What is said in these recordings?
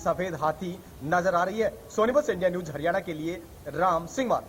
सफेद हाथी नजर आ रही है। सोनीपत से इंडिया न्यूज हरियाणा के लिए राम सिंह।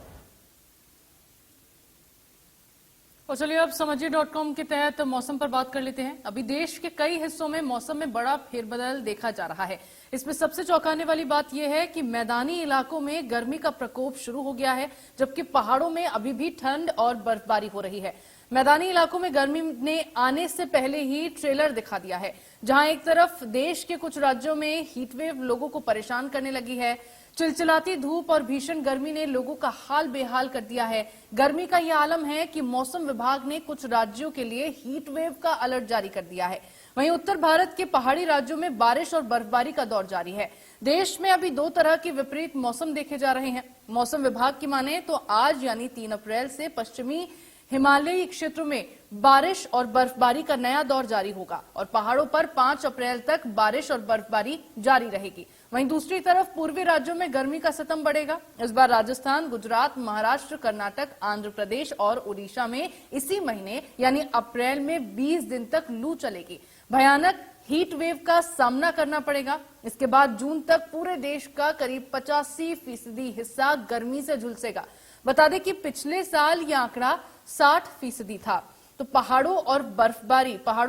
और चलिए अब समझिए.com के तहत मौसम पर बात कर लेते हैं। अभी देश के कई हिस्सों में मौसम में बड़ा फेरबदल देखा जा रहा है। इसमें सबसे चौंकाने वाली बात यह है कि मैदानी इलाकों में गर्मी का प्रकोप शुरू हो गया है, जबकि पहाड़ों में अभी भी ठंड और बर्फबारी हो रही है। मैदानी इलाकों में गर्मी ने आने से पहले ही ट्रेलर दिखा दिया है, जहां एक तरफ देश के कुछ राज्यों में हीटवेव लोगों को परेशान करने लगी है। चिलचिलाती धूप और भीषण गर्मी ने लोगों का हाल बेहाल कर दिया है। गर्मी का यह आलम है कि मौसम विभाग ने कुछ राज्यों के लिए हीट वेव का अलर्ट जारी कर दिया है। वहीं उत्तर भारत के पहाड़ी राज्यों में बारिश और बर्फबारी का दौर जारी है। देश में अभी दो तरह के विपरीत मौसम देखे जा रहे हैं। मौसम विभाग की माने तो आज यानी 3 अप्रैल से पश्चिमी हिमालयी क्षेत्रों में बारिश और बर्फबारी का नया दौर जारी होगा और पहाड़ों पर 5 अप्रैल तक बारिश और बर्फबारी जारी रहेगी। वहीं दूसरी तरफ पूर्वी राज्यों में गर्मी का सितम बढ़ेगा। इस बार राजस्थान, गुजरात, महाराष्ट्र, कर्नाटक, आंध्र प्रदेश और उड़ीसा में इसी महीने यानी अप्रैल में 20 दिन तक लू चलेगी। भयानक हीट वेव का सामना करना पड़ेगा। इसके बाद जून तक पूरे देश का करीब 85% हिस्सा गर्मी से झुलसेगा। बता दें कि पिछले साल यह आंकड़ा 60% था। तो पहाड़ों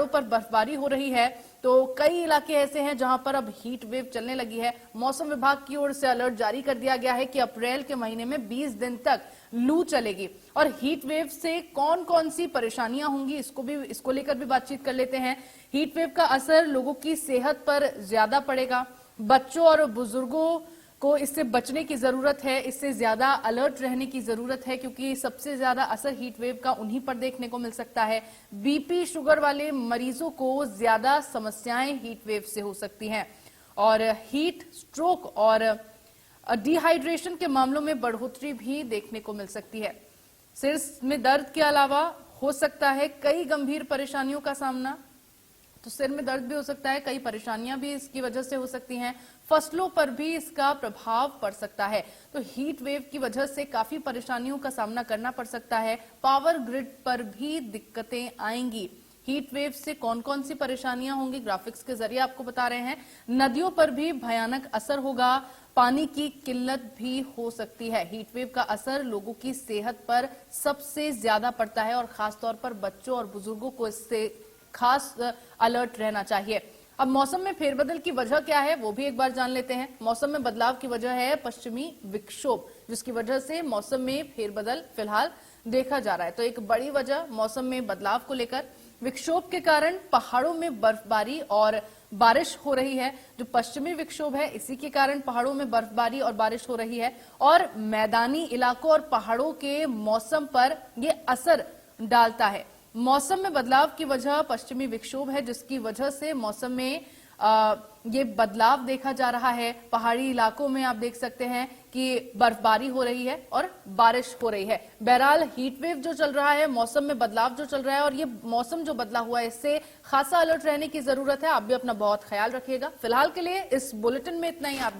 पर बर्फबारी हो रही है, तो कई इलाके ऐसे हैं जहां पर अब हीट वेव चलने लगी है। मौसम विभाग की ओर से अलर्ट जारी कर दिया गया है कि अप्रैल के महीने में 20 दिन तक लू चलेगी। और हीट वेव से कौन कौन सी परेशानियां होंगी, इसको लेकर भी बातचीत कर लेते हैं। हीट वेव का असर लोगों की सेहत पर ज्यादा पड़ेगा। बच्चों और बुजुर्गों को इससे बचने की जरूरत है, इससे ज्यादा अलर्ट रहने की जरूरत है, क्योंकि सबसे ज्यादा असर हीट वेव का उन्हीं पर देखने को मिल सकता है। बीपी, शुगर वाले मरीजों को ज्यादा समस्याएं हीट वेव से हो सकती हैं और हीट स्ट्रोक और डिहाइड्रेशन के मामलों में बढ़ोतरी भी देखने को मिल सकती है। सिर में दर्द के अलावा हो सकता है कई गंभीर परेशानियों का सामना। तो सिर में दर्द भी हो सकता है, कई परेशानियां भी इसकी वजह से हो सकती हैं। फसलों पर भी इसका प्रभाव पड़ सकता है। तो हीट वेव की वजह से काफी परेशानियों का सामना करना पड़ सकता है। पावर ग्रिड पर भी दिक्कतें आएंगी। हीट वेव से कौन कौन सी परेशानियां होंगी, ग्राफिक्स के जरिए आपको बता रहे हैं। नदियों पर भी भयानक असर होगा। पानी की किल्लत भी हो सकती है। हीट वेव का असर लोगों की सेहत पर सबसे ज्यादा पड़ता है और खासतौर पर बच्चों और बुजुर्गों को इससे खास अलर्ट रहना चाहिए। अब मौसम में फेरबदल की वजह क्या है, वो भी एक बार जान लेते हैं। मौसम में बदलाव की वजह है पश्चिमी विक्षोभ, जिसकी वजह से मौसम में फेरबदल फिलहाल देखा जा रहा है। तो एक बड़ी वजह मौसम में बदलाव को लेकर विक्षोभ के कारण पहाड़ों में बर्फबारी और बारिश हो रही है। जो पश्चिमी विक्षोभ है, इसी के कारण पहाड़ों में बर्फबारी और बारिश हो रही है और मैदानी इलाकों और पहाड़ों के मौसम पर यह असर डालता है। मौसम में बदलाव की वजह पश्चिमी विक्षोभ है, जिसकी वजह से मौसम में ये बदलाव देखा जा रहा है। पहाड़ी इलाकों में आप देख सकते हैं कि बर्फबारी हो रही है और बारिश हो रही है। बहरहाल हीट वेव जो चल रहा है, मौसम में बदलाव जो चल रहा है और ये मौसम जो बदला हुआ है, इससे खासा अलर्ट रहने की जरूरत है। आप भी अपना बहुत ख्याल रखिएगा। फिलहाल के लिए इस बुलेटिन में इतना ही। आप